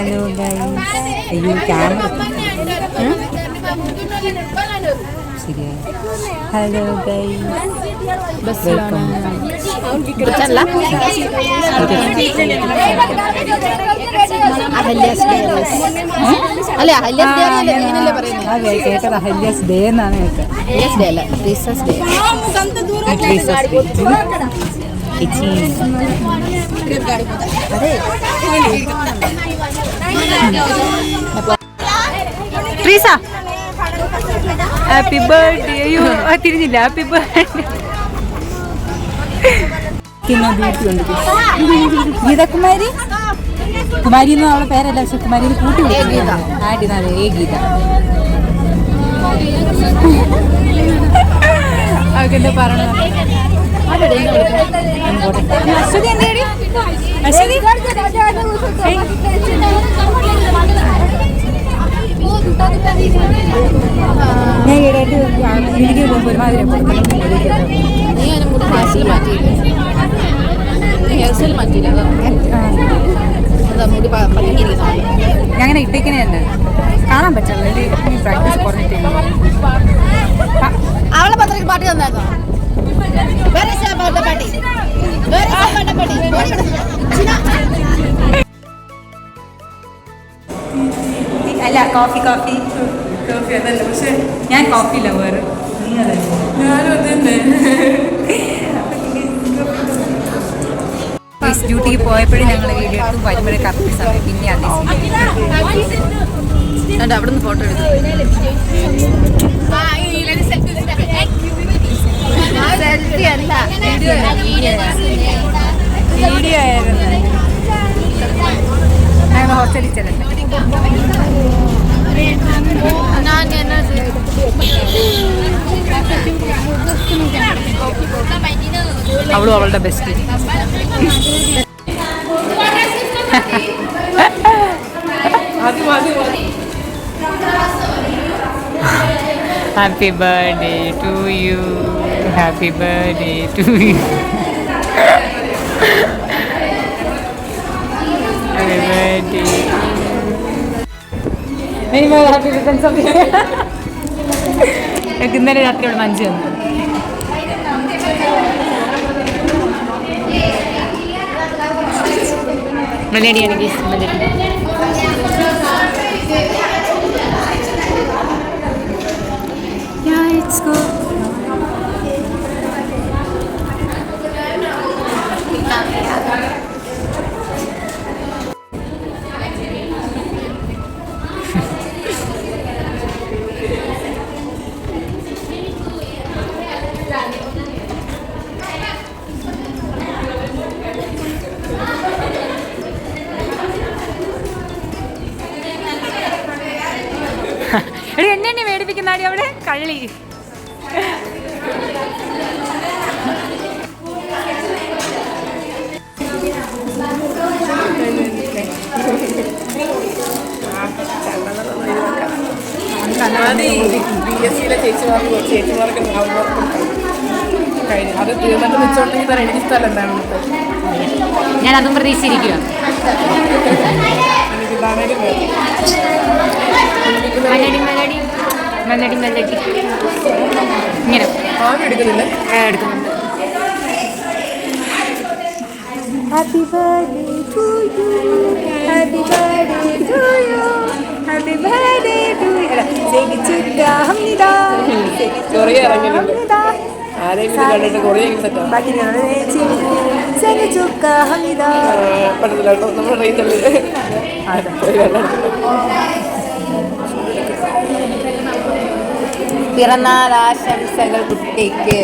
Hello guys. അയ്യോ camera ശരിയായി. Hello guys, welcome. കേട്ടത് അഹല്യാസ് ഡേ എന്നാണ് കേട്ടത്. Treesa happy birthday. അയ്യോ തിരിഞ്ഞില്ല. Happy birthday. ഗീതകുമാരി കുമാരി എന്ന് അവളെ പേരല്ല, പക്ഷെ കുമാരിന് കൂട്ടി ആട്ടിനാണ് ഏ ഗീത. അവർക്ക് എന്താ പറയണത്? അശ്വതി എന്തേടി? അശ്വതി ഞാൻ ഈടായിട്ട് എനിക്ക് പോകുമ്പോൾ ഒരുമാതിരി ഞാൻ അങ്ങനെ ഇട്ടേക്കണേ തന്നെ കാണാൻ പറ്റില്ല. പ്രാക്ടീസ് കുറഞ്ഞിട്ടില്ല. അവളെ പത്രത്തിൽ പാട്ട് തന്നായിരുന്നോ? അല്ല കോഫി കോഫി കോഫി അതല്ല, പക്ഷെ ഞാൻ കോഫി ലവർ. ഞാനും അതന്നെ. ഡ്യൂട്ടിക്ക് പോയപ്പോഴും ഞങ്ങൾ വീഡിയോ എടുത്തു. വരുമ്പോഴേ കറക്റ്റ് സമയം. പിന്നെ അതെ അവിടെ നിന്ന് ഫോട്ടോ എടുത്തു. വീഡിയോ ആയിരുന്നു. ഞങ്ങൾ ഹോസ്റ്റലിൽ ചെല്ലട്ടെ. അവളും അവളുടെ best. Happy birthday to you. Happy birthday to you. Happy birthday. Happy returns of the day. ഇന്നലെ രാത്രി അവിടെ മഞ്ച് വന്നു. മെലഡിയാണ് ഗീസ്. മെലഡി എന്നെ മേടിപ്പിക്കുന്നാടി അവിടെ കള്ളി. ഞാൻ അതും പ്രതീക്ഷിച്ചിരിക്കുക. മെലഡി മെലഡി ഇങ്ങനെ എടുക്കുന്നുണ്ട്. Happy birthday to you. Happy birthday to you. Happy birthday to you. പിറന്നാൾ ആശംസകൾ കുട്ടിക്ക്.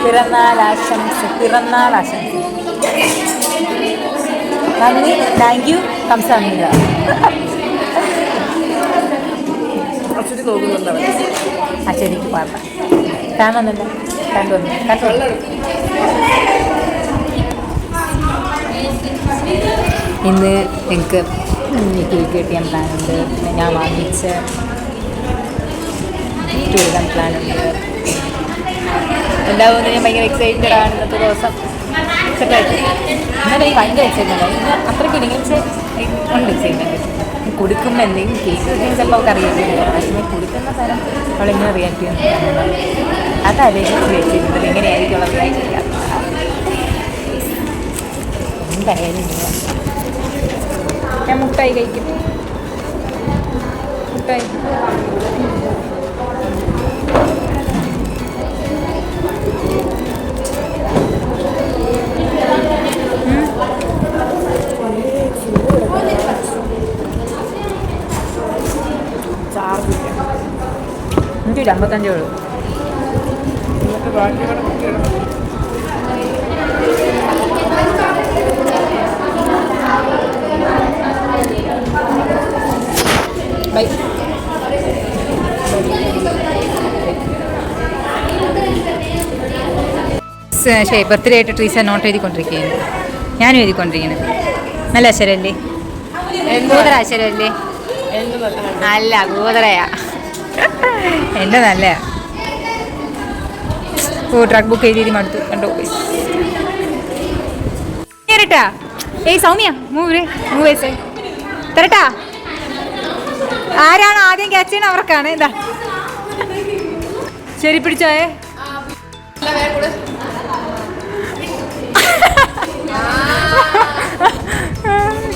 പിറന്നാൾ ആശംസ. പിറന്നാൾ ആശംസ. നന്ദി. Thank you. കംസാമിത. അച്ഛനിക്ക് പാട കാണുന്നുണ്ട്. കണ്ടുവന്നു. ഇന്ന് എനിക്ക് കേക്ക് കിട്ടിയാൻ പ്ലാനുണ്ട്. പിന്നെ ഞാൻ വാങ്ങിച്ച എഴുതാൻ പ്ലാനുണ്ട്. ഉണ്ടാവുമെന്ന് ഞാൻ ഭയങ്കര എക്സൈറ്റഡ് ആണ് ഇന്നത്തെ ദിവസം. ചെറുതായിട്ട് ഇന്നലെ ഈ ഭയങ്കര എക്സൈറ്റ്മെൻറ്റ് ഇന്ന് അത്രയ്ക്ക് ഇല്ലെങ്കിൽ ഉണ്ട് എക്സൈറ്റ്മെൻറ്റ് കൊടുക്കുമ്പോൾ എന്തെങ്കിലും കേക്ക് കിട്ടിയാൽ ചിലപ്പോൾ അവർക്ക് അറിയാം പക്ഷേ കൊടുക്കുന്ന സ്ഥലം അവളെങ്ങനെ റിയാക്ട് ചെയ്യുന്നത് അതാലോചിച്ച് വെച്ചിരുന്നത് എങ്ങനെയായിരിക്കും അവൾ റിയാക്ട് ചെയ്യാറ് എന്തായാലും ഞാൻ മുട്ടായി കഴിക്കും മുട്ടായി എനിക്ക് 55 ഉള്ളൂ ബൈ ബർത്ത്ഡേ ആയിട്ട് ട്രീസ നോട്ട് എഴുതിക്കൊണ്ടിരിക്കുകയാണ് ഞാനും എഴുതിക്കൊണ്ടിരിക്കുന്നത് നല്ല അക്ഷരമല്ലേ ഗോതര അക്ഷരമല്ലേ അല്ല ഗോതരയാ എൻ്റെ നല്ല ട്രക്ക് ബുക്ക് എഴുതി മടുത്തു കണ്ടോ കേട്ടാ ഏയ് സൗമ്യ മൂവ് വയസ്സേ തരട്ടാ ആരാണ് ആദ്യം ക്യാച്ച് ചെയ്യണം അവർക്കാണ് ഇതാ ശരി പിടിച്ചോയേ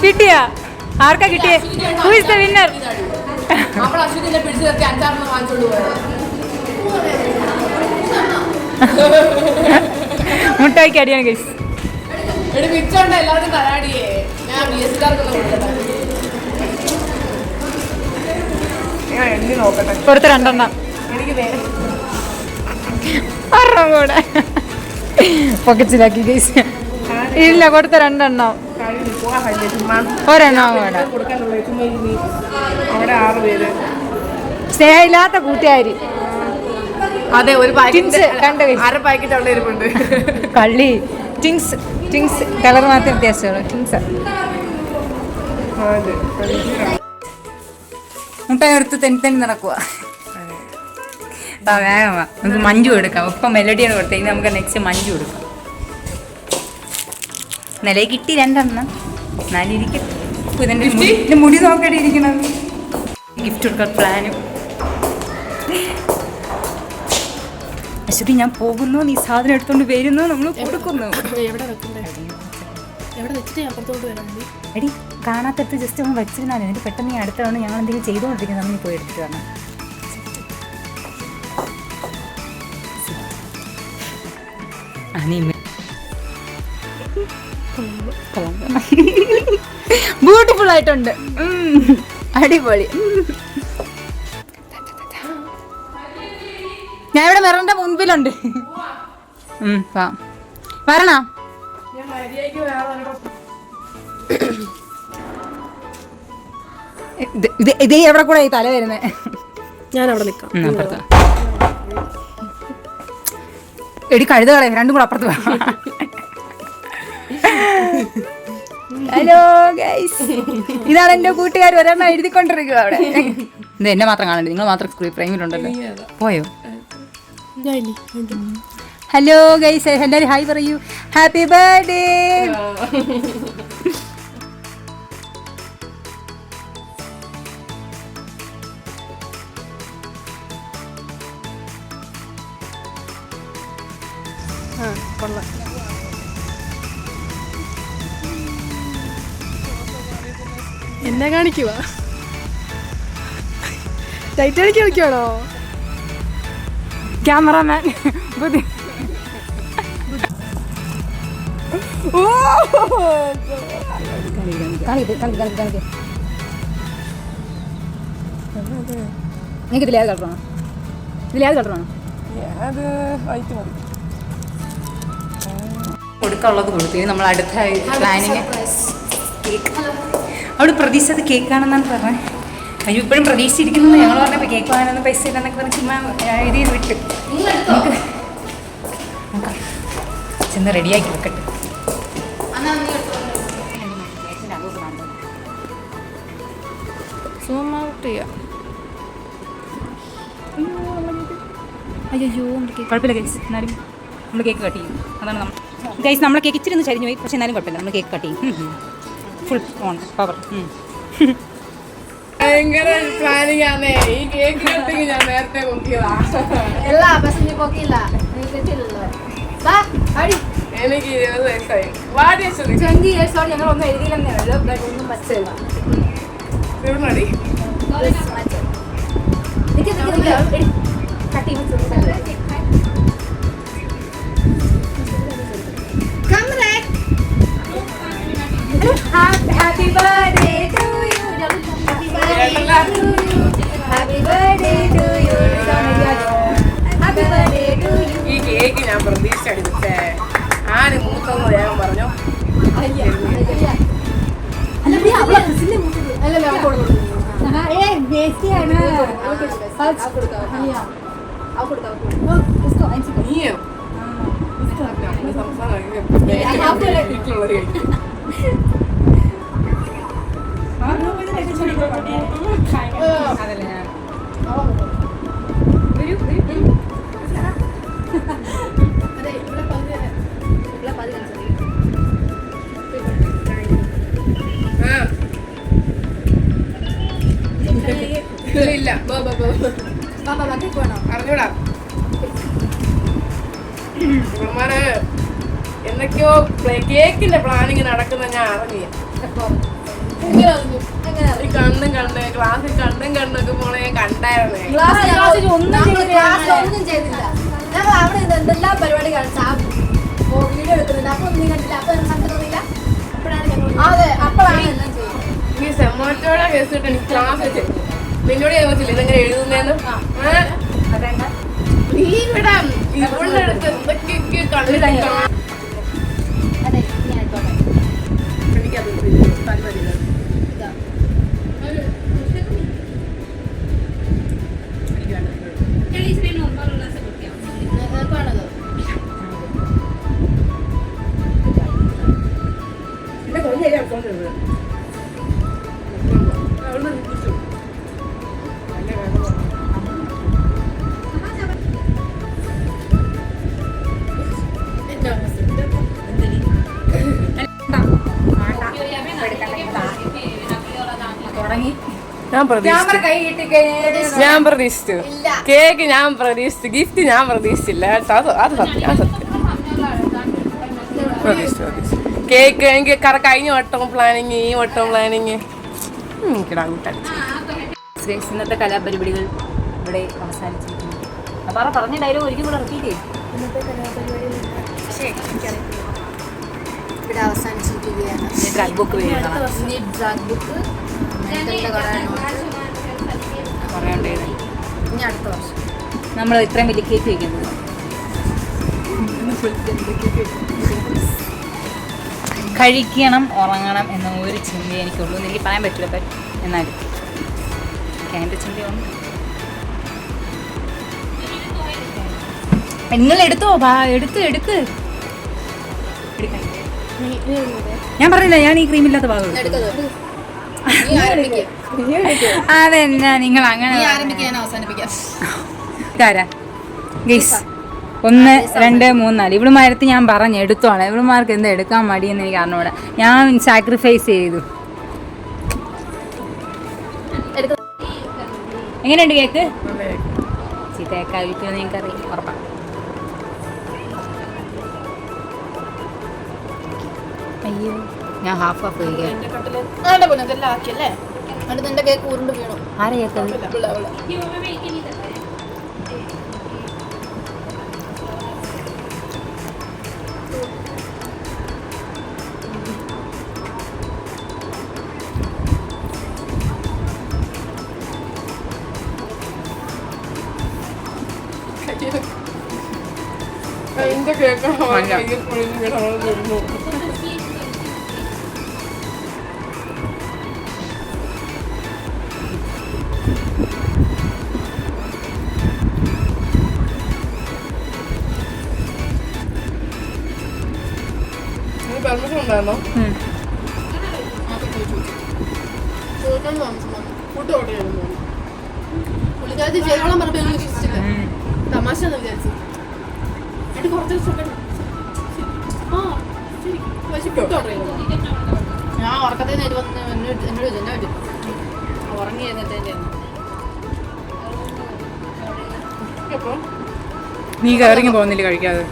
കിട്ടിയാ ആർക്കാ കിട്ടിയേ ഹു ഇസ് ദ വിന്നർ മുട്ടായിക്ക് അടിയാണ് ഗൈസ് കൊടുത്ത 2 എണ്ണം ഒരെണ്ണം കൂടെ പൊക്കച്ചിലാക്കി ഗൈസ് ഇല്ല കൊടുത്ത 2 എണ്ണം ഒരെണ്ണം കൂടെ സ്നേഹമില്ലാത്ത കൂട്ടുകാരി അതെ ഒരു അര പാക്കറ്റ് അവിടെ ഇരിപ്പുണ്ട് കള്ളി ടിങ്സ് കളർ മാത്രം വ്യത്യാസമുള്ളൂ ടിങ്സ് മുട്ടായി എടുത്ത് തെന്നി നടക്കുക വേഗമാ നമുക്ക് മഞ്ജു എടുക്കാം ഇപ്പം മെലഡിയാണ് കൊടുത്തെങ്കിൽ നമുക്ക് നെക്സ്റ്റ് മഞ്ജു എടുക്കാം നിലയിൽ കിട്ടി 2 എണ്ണം എന്നാലിരിക്കും ഇതിൻ്റെ മുടി നോക്കേണ്ടി ഇരിക്കണം ഗിഫ്റ്റ് കൊടുക്കാൻ പ്ലാനും അശ്വതി ഞാൻ പോകുന്നു നീ സാധനം എടുത്തോണ്ട് വരുന്നു നമ്മൾ കൊടുക്കുന്നു എടി കാണാത്തടുത്ത് ജസ്റ്റ് ഒന്ന് വെച്ചിരുന്നാലും എന്നിട്ട് പെട്ടെന്ന് നീ അടുത്ത തവണ ഞങ്ങൾ എന്തെങ്കിലും ചെയ്തുകൊണ്ടിരിക്കുന്നത് നീ പോയി എടുത്തിട്ട് വരണം ബ്യൂട്ടിഫുൾ ആയിട്ടുണ്ട് അടിപൊളി ഞാൻ ഇവിടെ മെറന്റെ മുൻപിലുണ്ട് വരണ ഇത് എവിടെ കൂടെ ഈ തല വരുന്നേ ഞാൻ അവിടെ നിൽക്കാം എടി കഴുതകളെ 2 കൂടെ അപ്പുറത്ത് വേണം ഹലോ ഗൈസ് ഇതാണ് എൻ്റെ കൂട്ടുകാർ ഒരെണ്ണം എഴുതിക്കൊണ്ടിരിക്കുക അവിടെ ഇത് എന്നെ മാത്രം കാണണ്ടേ നിങ്ങൾ മാത്രം സ്ക്രീൻ പ്രൈമിലുണ്ടല്ലോ പോയോ ഹലോ ഗൈസ് എല്ലാവരും ഹായ് പറയൂ ഹാപ്പി ബർത്ത്ഡേ എന്നെ കാണിക്കുവാ ടൈറ്റാനിക് കളിക്കുവാണോ ക്യാമറമാൻ നിങ്ങൾക്ക് ഇതിലേത് കളറാണോ കൊടുക്കാനുള്ളത് കൊടുത്തു നമ്മൾ അടുത്ത പ്ലാനിങ് കേക്ക് അവിടെ പ്രതീക്ഷിച്ചത് കേക്കാണെന്നാണ് പറഞ്ഞത് അയ്യോ ഇപ്പോഴും പ്രതീക്ഷിച്ചിരിക്കുന്നത് ഞങ്ങൾ പറഞ്ഞപ്പോൾ കേക്ക് വാങ്ങാനൊന്നും പൈസ ഇല്ലെന്നൊക്കെ പറഞ്ഞ് ചുമ്മാ ഇത് ചെയ്ത് വിട്ടു നമുക്ക് നോക്കാം ചെന്ന് റെഡിയാക്കി വെക്കട്ടെ സൂം ഔട്ട് ചെയ്യാം അയ്യോ കുഴപ്പമില്ല കേസ് എന്നാലും നമ്മൾ കേക്ക് കട്ട് ചെയ്യും അതാണ് നമ്മൾ ഗൈസ് നമ്മളെ കേക്ക് ഇച്ചിരി ഒന്ന് ചരിഞ്ഞു പോയി, പക്ഷെ എന്നാലും കുഴപ്പമില്ല, നമ്മൾ കേക്ക് കട്ട് ചെയ്യും. Full on power. ഭയങ്കര പ്ലാനിങ് ആണ് ഈ കേക്ക് കട്ടിങ്. ഞാൻ നേരത്തെ നോക്കിയതാ. എനിക്ക് 20 വയസ്സായി. വാടിയച്ചത് 20 years ഞങ്ങൾ ഒന്നും എഴുതിയില്ലെന്നേ ഉള്ളൂ, ഒന്നും പറ്റില്ല. തീർന്നടി. Happy birthday to you. Happy birthday to you. Happy birthday to you. ഈ കേക്ക് ഞാൻ പ്രതീക്ഷിച്ചെടുത്തേ. ആര് മൂത്തെന്ന് ഞാൻ പറഞ്ഞു. നീയോ ഇല്ല അറിഞ്ഞൂടാ. ഇവന്മാര് എന്തൊക്കെയോ കേക്കിന്റെ പ്ലാനിങ് നടക്കുന്ന ഞാൻ അറിഞ്ഞു. ഈ കണ്ണും കണ്ണ് ക്ലാസ്സിൽ കണ്ണും കണ്ണൊക്കെ പോണെ ഞാൻ കണ്ടായിരുന്നേ. ഒന്നും ചെയ്തില്ല. ഞങ്ങൾ അവിടെ എന്തെല്ലാം പരിപാടി കാണിച്ച വീഡിയോ എടുക്കുന്നില്ല. അപ്പൊ ഒന്നും കണ്ടില്ല. അപ്പൊ കണ്ടില്ല. അതെ, അപ്പോഴാണ് എല്ലാം ചെയ്യുന്നത്. ഈ സെമോറ്റോടെ കേസിട്ട് എനിക്ക് ക്ലാസ് വെച്ചിരുന്നു. നിന്നോട് ചോദിച്ചില്ല ഇതെങ്ങനെ എഴുതുന്നേന്ന്. നീ ഇവിടെ ഇവളുടെ അടുത്ത് എന്തൊക്കെയൊക്കെ കണ്ടിട്ട് അതെ, ഞാൻ ആയിക്കോട്ടെ. എനിക്കത് താല്പര്യമില്ല. നിങ്ങൾക്കാണത്. എന്റെ കുറഞ്ഞ ഏരിയ എടുത്തോണ്ടിരുന്നത് ഞാൻ പ്രതീക്ഷിച്ചു കേക്ക്, ഞാൻ പ്രതീക്ഷിച്ചു ഗിഫ്റ്റ്, ഞാൻ പ്രതീക്ഷിച്ചില്ല. അത് സത്യം. കേക്ക് എനിക്ക് കഴിഞ്ഞ വട്ടവും പ്ലാനിങ്, ഈ വട്ടവും പ്ലാനിങ്. ഇന്നത്തെ കലാപരിപാടികൾ ഇവിടെ അവസാനിച്ചിരിക്കുന്നു. അപ്പോൾ പറഞ്ഞ ഡയലോഗ് ഒരിക്കലും കൂടെ റിപ്പീറ്റ് ചെയ്യും. ഇവിടെ അവസാനിച്ചിരിക്കുകയാണ്. ഡ്രാഗ് ബുക്ക് വേണം, ഇനി ഡ്രാഗ് ബുക്ക് കുറേ ഉണ്ടായിരുന്നു. ഇനി അടുത്ത വർഷം നമ്മൾ ഇത്രയും വലിയ കേക്ക് വയ്ക്കുന്നത്. കഴിക്കണം, ഉറങ്ങണം എന്ന ഒരു ചിന്ത എനിക്കുള്ളൂ. എനിക്ക് പറയാൻ പറ്റില്ല, എന്നാലും എൻ്റെ ചിന്തയുണ്ട്. നിങ്ങൾ എടുത്തോ, എടുക്ക്. ഞാൻ പറഞ്ഞില്ല, ഞാൻ ഈ ക്രീമില്ലാത്ത ഭാഗം അതെന്നാ നിങ്ങൾ അങ്ങനെ ഇതാരാ ഗൈസ് 1 2 3 4 ഇവളുമാരത്ത് ഞാൻ പറഞ്ഞു എടുത്തോളാം. ഇവളുമാർക്ക് എന്താ എടുക്കാൻ മടിയെന്ന് എനിക്ക് അറിഞ്ഞൂടാ. ഞാൻ സാക്രിഫൈസ് ചെയ്തു. എങ്ങനെയുണ്ട് കേക്ക്? ചീത്തയൊക്കെ കഴിക്കുമെന്ന് എനിക്കറിയാം, ഉറപ്പാണ്. അയ്യോ, ഞാൻ ഹാഫ് കഴിക്കാം. നിന്റെ കേക്ക് ഉരുണ്ട് വീണു. ആരെ കേൾക്കുന്നത്? എന്റെ കേക്ക് പെർമിഷൻ ഉണ്ടായിരുന്നോ? ഫുഡ് ഓർഡർ ചെയ്യുന്നു. പുള്ളിക്കാരത്തി ചെയ്തോളം പറഞ്ഞ വിശ്വസിച്ചില്ല. തമാശ എന്ന് വിചാരിച്ചു. എന്നിട്ട് കുറച്ച് ഞാൻ ഉറക്കത്തിൽ നിന്ന് വന്ന് എന്നോട് ചെന്നാ പറ്റും ഉറങ്ങി എന്നിട്ട് നീ കയറിങ്ങി പോകുന്നില്ല കഴിക്കാതെ.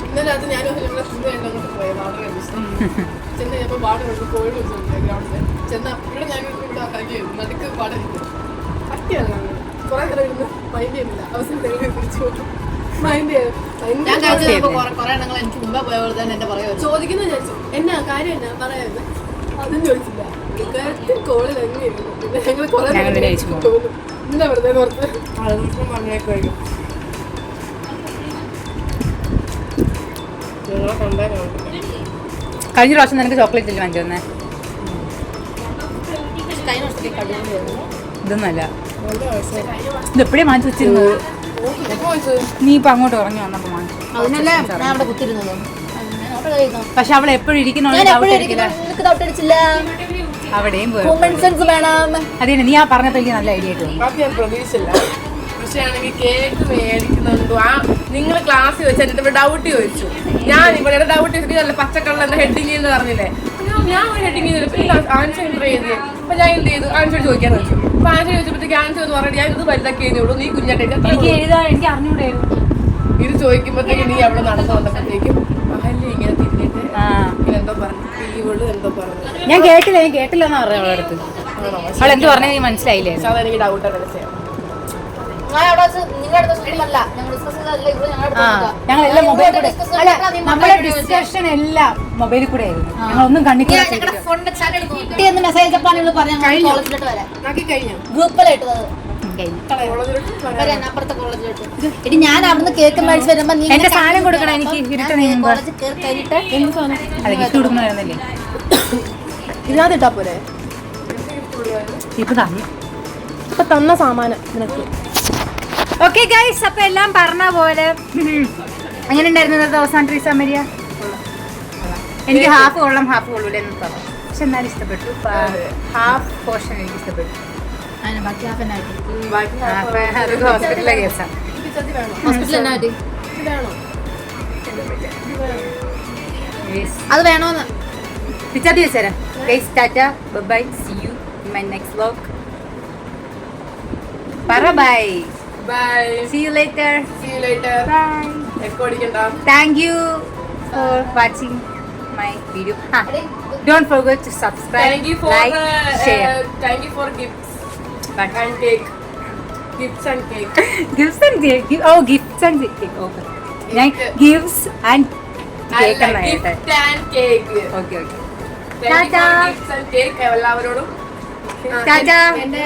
ഇന്നലെ അത് ഞാനും അങ്ങോട്ട് പോയത് അവിടെ ചെന്ന് കഴിഞ്ഞപ്പോൾ പാട് കോഴി വെച്ചിട്ടുണ്ട് ഗ്രൗണ്ടിൽ ചെന്ന ഇവിടെ ഞാൻ ഇവിടെ കഴിയും നടുക്ക് പാടില്ല പറ്റിയാണ് കുറെ നേരം ഇരുന്ന് മൈൻഡ് ചെയ്യുന്നില്ല അവസാനം തിരിച്ചു പോകും മൈൻഡ് ഞാൻ കഴിച്ചപ്പോ കുറെ എണ്ണങ്ങൾ എനിക്ക് മുമ്പേ പോയ പോലെ തന്നെ എന്റെ പറയാ ചോദിക്കുന്ന ചോദിച്ചു എന്നാ കാര്യം എന്നാ പറയാത് അതും ചോദിച്ചില്ല കോളിൽ എങ്ങനെയായിരുന്നു പിന്നെ ഞങ്ങൾ കുറെ എന്താ വെറുതെ ഓർത്ത് അതും പറഞ്ഞേക്ക് കഴിക്കും നിങ്ങളെ കൊണ്ടേ കഴിഞ്ഞ പ്രാവശ്യം നിനക്ക് ചോക്ലേറ്റ് ഇല്ല വാങ്ങിച്ചു തന്നെ. ഇതൊന്നല്ല, ഇത് എപ്പോഴേ വാങ്ങിച്ചു വെച്ചിരുന്നത്. നീ ഇപ്പൊ അങ്ങോട്ട് ഇറങ്ങി വന്നപ്പോ വാങ്ങിച്ചു. അതിനല്ലേ ഞാൻ അവിടെ കുത്തിരുന്നത്. പക്ഷെ അവൾ എപ്പോഴും ഇരിക്കുന്ന അവിടെയും പോയി. അതെ, നീ ആ പറഞ്ഞപ്പോ എനിക്ക് നല്ല ഐഡിയ ആയിട്ട് അത് ഞാൻ പ്രതീക്ഷിച്ചില്ല. പക്ഷെ ആണെങ്കിൽ കേക്ക് മേടിക്കുന്നുണ്ടോ ആ നിങ്ങൾ ക്ലാസ്സിൽ വെച്ച് എന്നിട്ട് ഡൗട്ട് ചോദിച്ചു. ഞാൻ ഇവിടെ ഡൗട്ട് ചോദിച്ചിട്ട് പച്ചക്കള്ള എന്താ ഹെഡിങ് എന്ന് പറഞ്ഞില്ലേ. ഞാൻ ഒരു ഹെഡിങ് ചെയ്തില്ല ആൻസർ എൻ്റർ ചെയ്ത്. അപ്പൊ ഞാൻ എന്ത് ചെയ്തു, ആൻസർ ചോദിക്കാൻ വെച്ചു. അപ്പൊ ആൻസർ ചോദിച്ചപ്പോഴത്തേക്ക് ആൻസർ എന്ന് പറഞ്ഞിട്ട് ഞാൻ ഇത് വലുതാക്കി എഴുതിയുള്ളൂ, നീ കുഞ്ഞായിട്ട് എനിക്ക് എഴുതാൻ എനിക്ക് അറിഞ്ഞൂടായിരുന്നു. ഇത് ചോദിക്കുമ്പോഴത്തേക്ക് നീ അവിടെ നടന്നു വന്നപ്പോഴത്തേക്കും അഹല്യ ഇങ്ങനെ തിരിഞ്ഞിട്ട് എന്തോ പറഞ്ഞു, ഇവള് എന്തോ പറഞ്ഞു. ഞാൻ കേട്ടില്ല എന്ന് പറഞ്ഞു അവളുടെ അടുത്ത്. അവൾ എന്ത് പറഞ്ഞാൽ നീ മനസ്സിലായില്ലേ? അതെനിക്ക് ഡൗട്ടാണ് ചെയ്യാം. ഞങ്ങളെല്ലാം മൊബൈലിൽ കൂടെ അല്ല, നമ്മുടെ ഡിസ്കഷൻ എല്ലാം മൊബൈലിൽ കൂടെ ആയിരുന്നു. ഞങ്ങളൊന്നും കണ്ണിക്കൂടെ മെസ്സേജ് ഗ്രൂപ്പിലായിട്ട് അപ്പുറത്തെ കോളേജിലോട്ട്. ഇനി ഞാൻ അവിടുന്ന് കേക്ക് മേടിച്ച് വരുമ്പോ നീ എന്റെ സാധനം കൊടുക്കണം എനിക്ക്. കോളേജിൽ കയറി കഴിഞ്ഞിട്ട് അത് ഗിഫ്റ്റ് കൊടുക്കണമായിരുന്നല്ലേ. ഇതിനകത്തിട്ടാ പോരെ? ഇപ്പൊ തന്നു. ഇപ്പൊ തന്ന സാമാനം നിനക്ക്. ഓക്കെ ഗൈസ്, അപ്പൊ എല്ലാം പറഞ്ഞ പോലെ എങ്ങനെ ഉണ്ടായിരുന്നു അവസാന ട്രീസ മരിയ? എനിക്ക് ഹാഫ് കൊള്ളം ഹാഫ് കൊള്ളൂല എന്ന് പറഞ്ഞു. പക്ഷെ എന്നാലും ഇഷ്ടപ്പെട്ടു. ഹാഫ് പോർഷൻ എനിക്ക് ഇഷ്ടപ്പെട്ടു. അതൊക്കെ ഹോസ്പിറ്റലിലെ കേസാണ്. അത് വേണോന്ന് പിച്ചാത്തി വെച്ചേരാം. Guys tata, bye, see you in my next vlog. പറ bye. Bye. See you later. See you later. Bye. Echo അടിക്കണ്ട. Thank you for watching my video. Don't forget to subscribe, Thank you for like, share. Thank you for gifts But and cake. Gifts and cake. gifts and cake. Oh, gifts and cake. Okay. ഞാൻ gifts and cake അല്ല, എന്നായിട്ട്. gift and cake. Okay, okay. Thank you Tata. for gifts and cake. എല്ലാവരോടും Tata. എന്റെ